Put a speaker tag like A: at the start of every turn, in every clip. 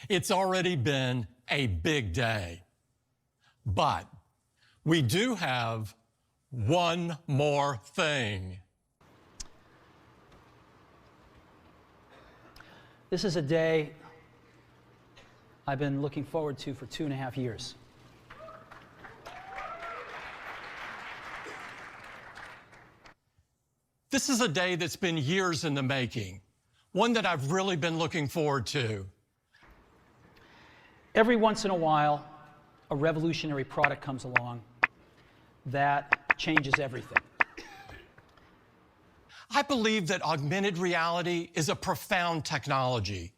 A: It's already been a big day. But we do have one more thing.
B: This is a day I've been looking forward to for 2.5 years.
A: This is a day that's been years in the making, one that I've really been looking forward to.
B: Every once in a while, a revolutionary product comes along that changes everything.
A: I believe that augmented reality is a profound technology.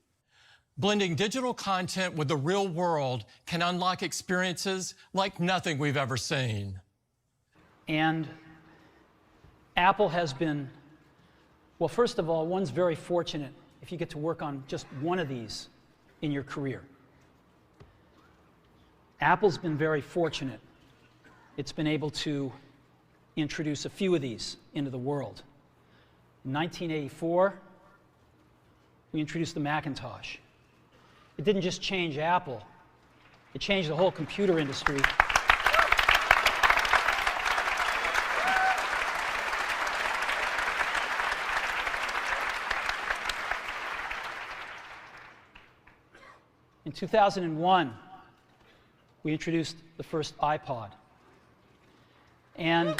A: Blending digital content with the real world can unlock experiences like nothing we've ever seen.
B: And Apple has been, well, first of all, one's very fortunate if you get to work on just one of these in your career. Apple's been very fortunate. It's been able to introduce a few of these into the world. In 1984, we introduced the Macintosh. It didn't just change Apple, it changed the whole computer industry. In 2001, we introduced the first iPod. And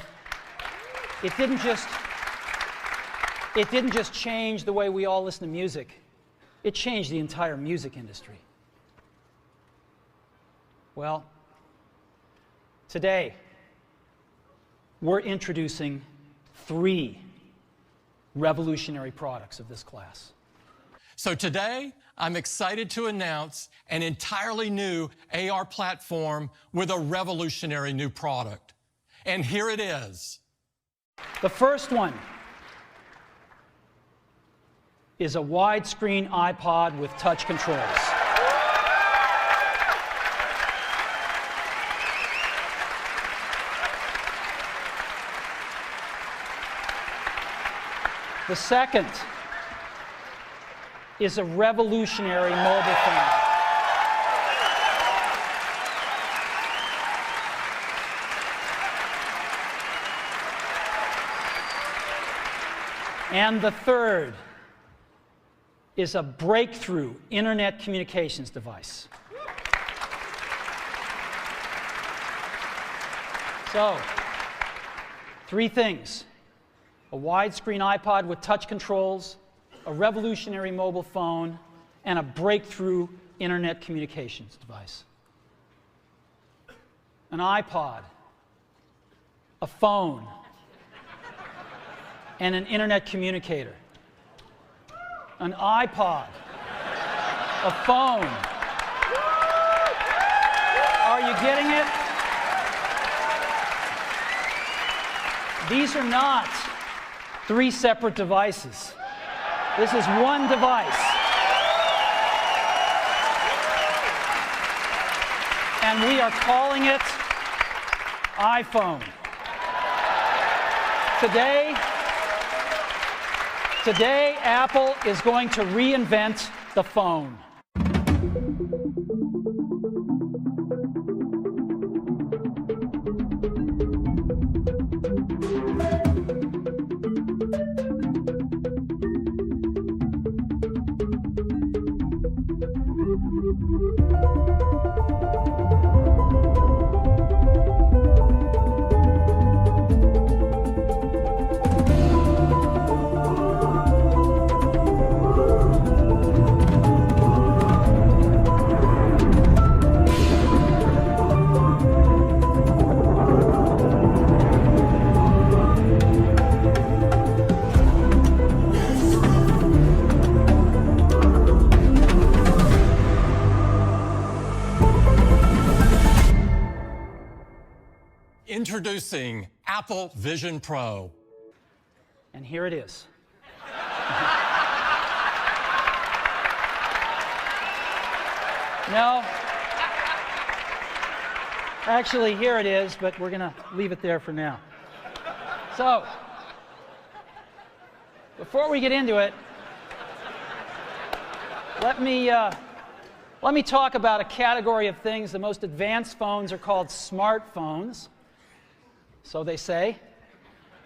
B: it didn't just change the way we all listen to music. It changed the entire music industry. Well, today, we're introducing 3 revolutionary products of this class.
A: So today, I'm excited to announce an entirely new AR platform with a revolutionary new product. And here it is.
B: The first one is a widescreen iPod with touch controls. The second is a revolutionary mobile phone. And the third is a breakthrough internet communications device. So, 3 things: a widescreen iPod with touch controls, a revolutionary mobile phone, and a breakthrough internet communications device. An iPod, a phone, and an internet communicator. An iPod, a phone. Are you getting it? These are not 3 separate devices. This is one device. And we are calling it iPhone. Today, Apple is going to reinvent the phone.
A: Introducing Apple Vision Pro.
B: And here it is. No. Actually, here it is, but we're going to leave it there for now. So, before we get into it, let me let me talk about a category of things. The most advanced phones are called smartphones, so they say.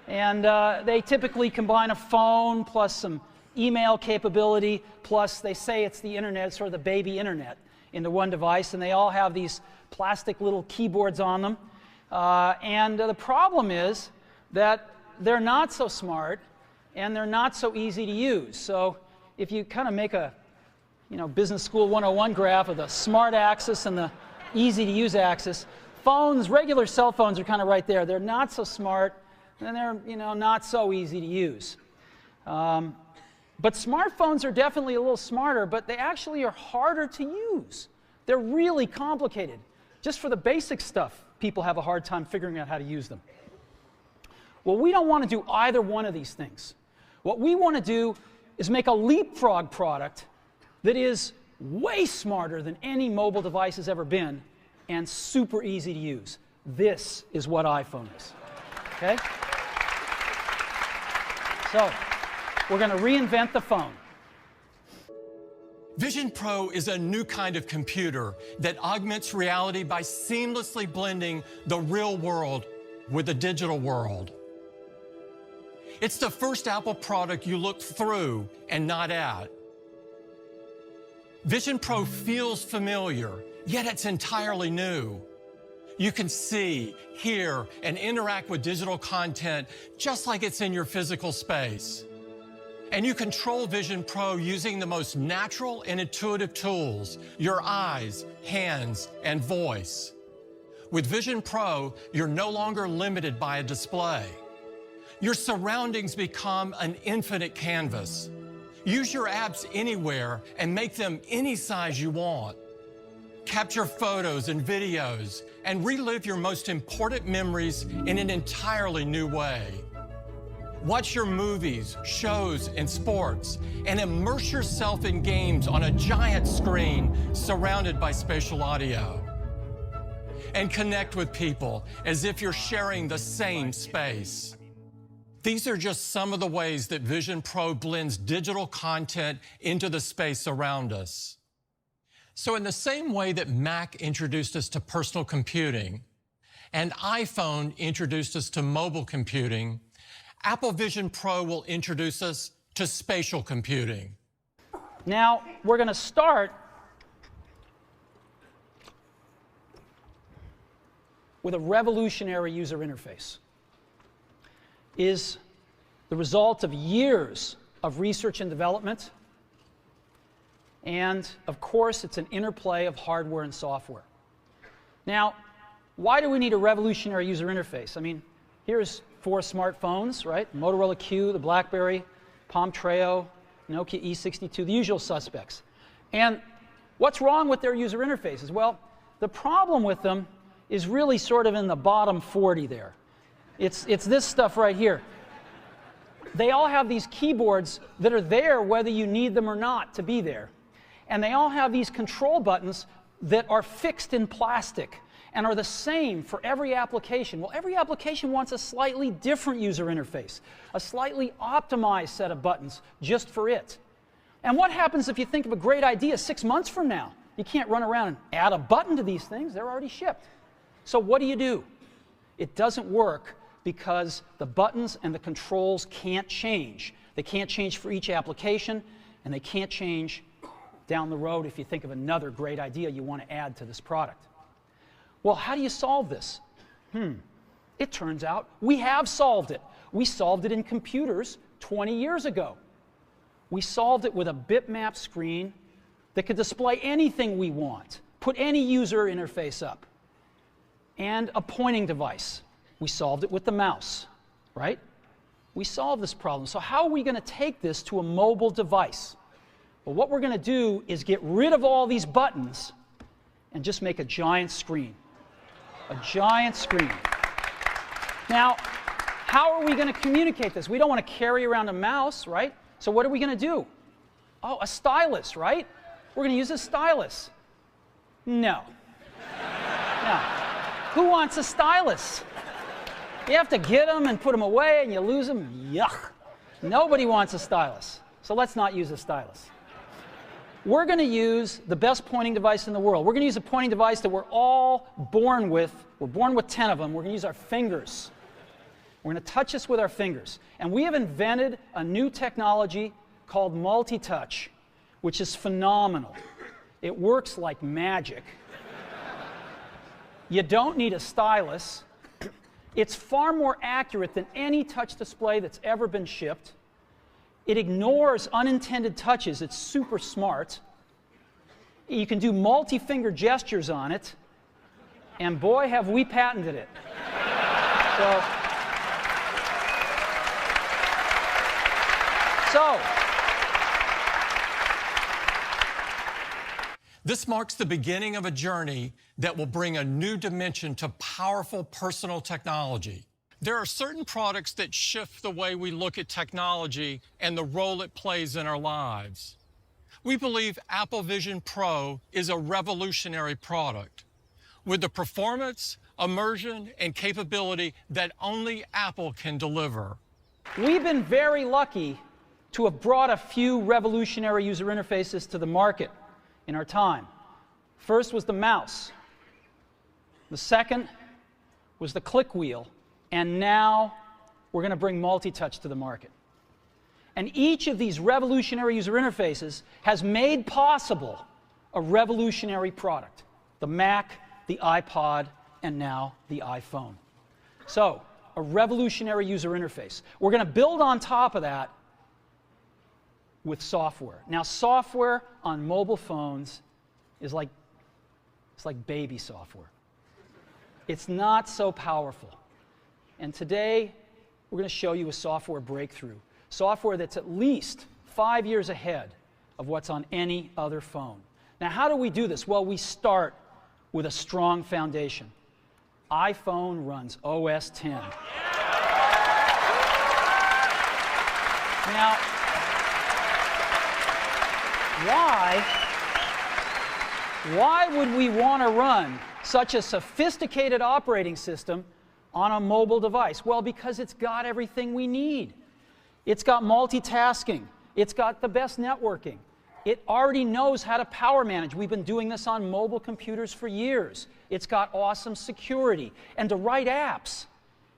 B: And they typically combine a phone plus some email capability, plus they say it's the internet, sort of the baby internet, into one device, and they all have these plastic little keyboards on them. The problem is that they're not so smart and they're not so easy to use. So if you kind of make a Business School 101 graph of the smart axis and the easy to use axis, phones, regular cell phones are kind of right there. They're not so smart and they're not so easy to use. But smartphones are definitely a little smarter, but they actually are harder to use. They're really complicated. Just for the basic stuff, people have a hard time figuring out how to use them. Well, we don't want to do either one of these things. What we want to do is make a leapfrog product that is way smarter than any mobile device has ever been and super easy to use. This is what iPhone is. Okay? So, we're going to reinvent the phone.
A: Vision Pro is a new kind of computer that augments reality by seamlessly blending the real world with the digital world. It's the first Apple product you look through and not at. Vision Pro feels familiar, yet it's entirely new. You can see, hear, and interact with digital content just like it's in your physical space. And you control Vision Pro using the most natural and intuitive tools, your eyes, hands, and voice. With Vision Pro, you're no longer limited by a display. Your surroundings become an infinite canvas. Use your apps anywhere and make them any size you want. Capture photos and videos and relive your most important memories in an entirely new way. Watch your movies, shows, and sports, and immerse yourself in games on a giant screen surrounded by spatial audio. And connect with people as if you're sharing the same space. These are just some of the ways that Vision Pro blends digital content into the space around us. So in the same way that Mac introduced us to personal computing and iPhone introduced us to mobile computing, Apple Vision Pro will introduce us to spatial computing.
B: Now, we're going to start with a revolutionary user interface. Is the result of years of research and development, and of course it's an interplay of hardware and software. Now, why do we need a revolutionary user interface? I mean, here's 4 smartphones, right? Motorola Q, the BlackBerry, Palm Treo, Nokia E62, the usual suspects. And what's wrong with their user interfaces? Well, the problem with them is really sort of in the bottom 40 there. It's this stuff right here. They all have these keyboards that are there whether you need them or not to be there. And they all have these control buttons that are fixed in plastic and are the same for every application. Well, every application wants a slightly different user interface, a slightly optimized set of buttons just for it. And what happens if you think of a great idea 6 months from now? You can't run around and add a button to these things. They're already shipped. So what do? It doesn't work because the buttons and the controls can't change. They can't change for each application, and they can't change down the road if you think of another great idea you want to add to this product. Well, how do you solve this? It turns out we have solved it. We solved it in computers 20 years ago. We solved it with a bitmap screen that could display anything we want, put any user interface up, and a pointing device. We solved it with the mouse, right? We solved this problem. So how are we going to take this to a mobile device? Well, what we're going to do is get rid of all these buttons and just make a giant screen. A giant screen. Now, how are we going to communicate this? We don't want to carry around a mouse, right? So what are we going to do? Oh, a stylus, right? We're going to use a stylus. No. No. Who wants a stylus? You have to get them and put them away, and you lose them. Yuck. Nobody wants a stylus. So let's not use a stylus. we're going to use the best pointing device in the world. We're going to use a pointing device that we're all born with. We're born with 10 of them. We're going to use our fingers. We're going to touch this with our fingers. And we have invented a new technology called multi-touch, which is phenomenal. It works like magic. You don't need a stylus. It's far more accurate than any touch display that's ever been shipped. It ignores unintended touches. It's super smart. You can do multi-finger gestures on it. And boy, have we patented it. So,
A: this marks the beginning of a journey that will bring a new dimension to powerful personal technology. There are certain products that shift the way we look at technology and the role it plays in our lives. We believe Apple Vision Pro is a revolutionary product with the performance, immersion, and capability that only Apple can deliver.
B: we've been very lucky to have brought a few revolutionary user interfaces to the market in our time. First was the mouse. The second was the click wheel. And now we're going to bring multi-touch to the market. And each of these revolutionary user interfaces has made possible a revolutionary product. The Mac, the iPod, and now the iPhone. So, a revolutionary user interface. We're going to build on top of that with software. Now, software on mobile phones is like baby software. It's not so powerful. And today, we're going to show you a software breakthrough. Software that's at least 5 years ahead of what's on any other phone. Now, how do we do this? Well, we start with a strong foundation. iPhone runs OS X. Now, why would we want to run such a sophisticated operating system on a mobile device? Well, because it's got everything we need. It's got multitasking. It's got the best networking. It already knows how to power manage. We've been doing this on mobile computers for years. It's got awesome security. And to write apps,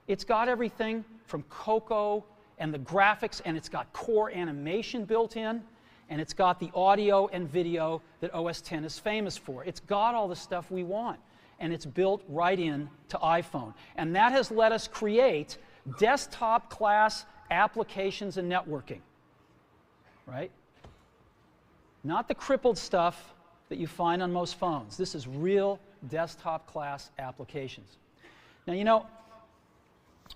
B: it's got everything from Cocoa and the graphics, and it's got core animation built in, and it's got the audio and video that OS X is famous for. It's got all the stuff we want, and it's built right in to iPhone. And that has let us create desktop-class applications and networking, right? Not the crippled stuff that you find on most phones. This is real desktop-class applications. Now, you know,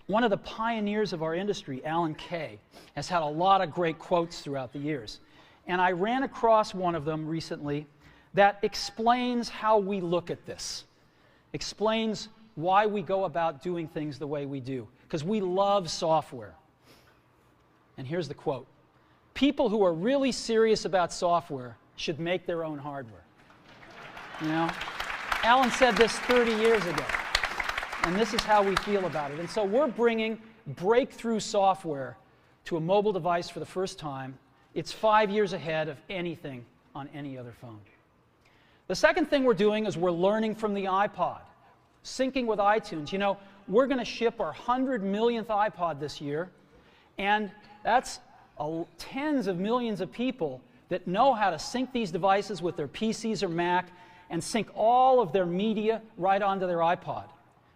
B: one of the pioneers of our industry, Alan Kay, has had a lot of great quotes throughout the years. And I ran across one of them recently that explains how we look at this, explains why we go about doing things the way we do, because we love software. And here's the quote. People who are really serious about software should make their own hardware. You know? Alan said this 30 years ago. And this is how we feel about it. And so we're bringing breakthrough software to a mobile device for the first time. It's 5 years ahead of anything on any other phone. The second thing we're doing is we're learning from the iPod, syncing with iTunes. You know, we're going to ship our 100 millionth iPod this year, and that's tens of millions of people that know how to sync these devices with their PCs or Mac and sync all of their media right onto their iPod,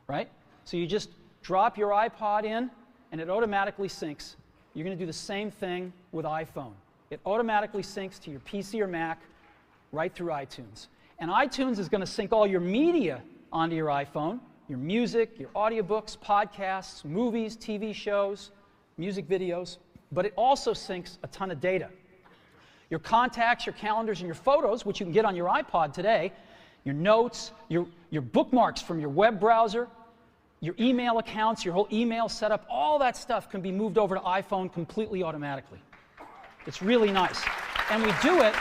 B: right? So you just drop your iPod in, and it automatically syncs. You're going to do the same thing with iPhone. It automatically syncs to your PC or Mac right through iTunes. And iTunes is going to sync all your media onto your iPhone, your music, your audiobooks, podcasts, movies, TV shows, music videos, but it also syncs a ton of data. Your contacts, your calendars, and your photos, which you can get on your iPod today, your notes, your bookmarks from your web browser, your email accounts, your whole email setup, all that stuff can be moved over to iPhone completely automatically. It's really nice. And we do it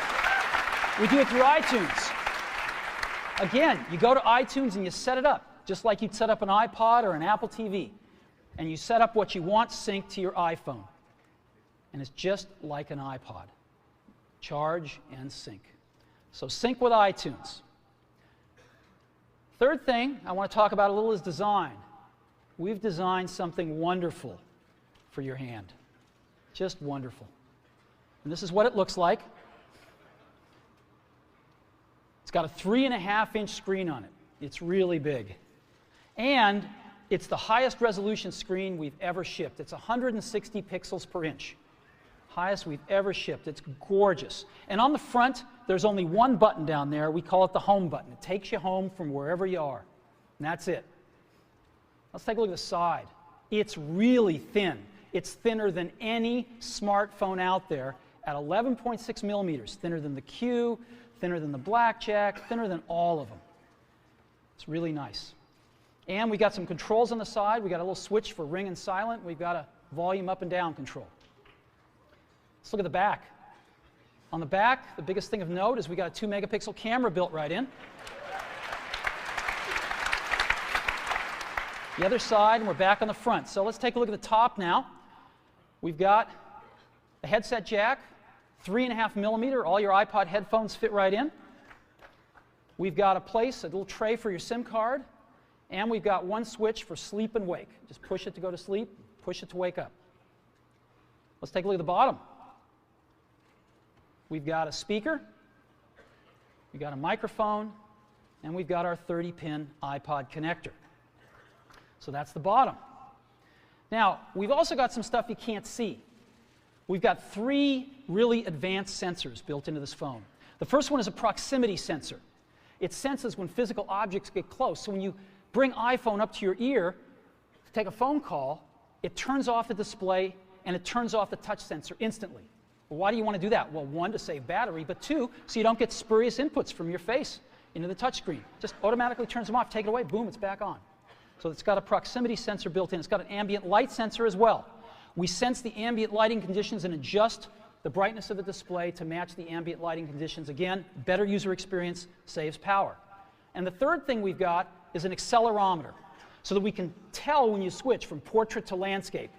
B: through iTunes. Again, you go to iTunes and you set it up, just like you'd set up an iPod or an Apple TV. And you set up what you want synced to your iPhone. And it's just like an iPod. Charge and sync. So sync with iTunes. Third thing I want to talk about a little is design. We've designed something wonderful for your hand. Just wonderful. And this is what it looks like. It's got a 3.5-inch screen on it. It's really big. And it's the highest resolution screen we've ever shipped. It's 160 pixels per inch. Highest we've ever shipped. It's gorgeous. And on the front, there's only one button down there. We call it the home button. It takes you home from wherever you are. And that's it. Let's take a look at the side. It's really thin. It's thinner than any smartphone out there at 11.6 millimeters. Thinner than the Q, thinner than the Blackjack, thinner than all of them. It's really nice. And we got some controls on the side. We got a little switch for ring and silent. We've got a volume up and down control. Let's look at the back. On the back, the biggest thing of note is we got a 2-megapixel camera built right in. The other side, and we're back on the front. So let's take a look at the top now. We've got a headset jack, 3.5 millimeter. All your iPod headphones fit right in. We've got a little tray for your SIM card. And we've got one switch for sleep and wake. Just push it to go to sleep, push it to wake up. Let's take a look at the bottom. We've got a speaker, we've got a microphone, and we've got our 30-pin iPod connector. So that's the bottom. Now, we've also got some stuff you can't see. We've got 3 really advanced sensors built into this phone. The first one is a proximity sensor. It senses when physical objects get close. So when you bring iPhone up to your ear to take a phone call, it turns off the display and it turns off the touch sensor instantly. Well, why do you want to do that? Well, 1, to save battery, but 2, so you don't get spurious inputs from your face into the touch screen. Just automatically turns them off, take it away, boom, it's back on. So it's got a proximity sensor built in. It's got an ambient light sensor as well. We sense the ambient lighting conditions and adjust the brightness of the display to match the ambient lighting conditions. Again, better user experience, saves power. And the third thing we've got is an accelerometer, so that we can tell when you switch from portrait to landscape.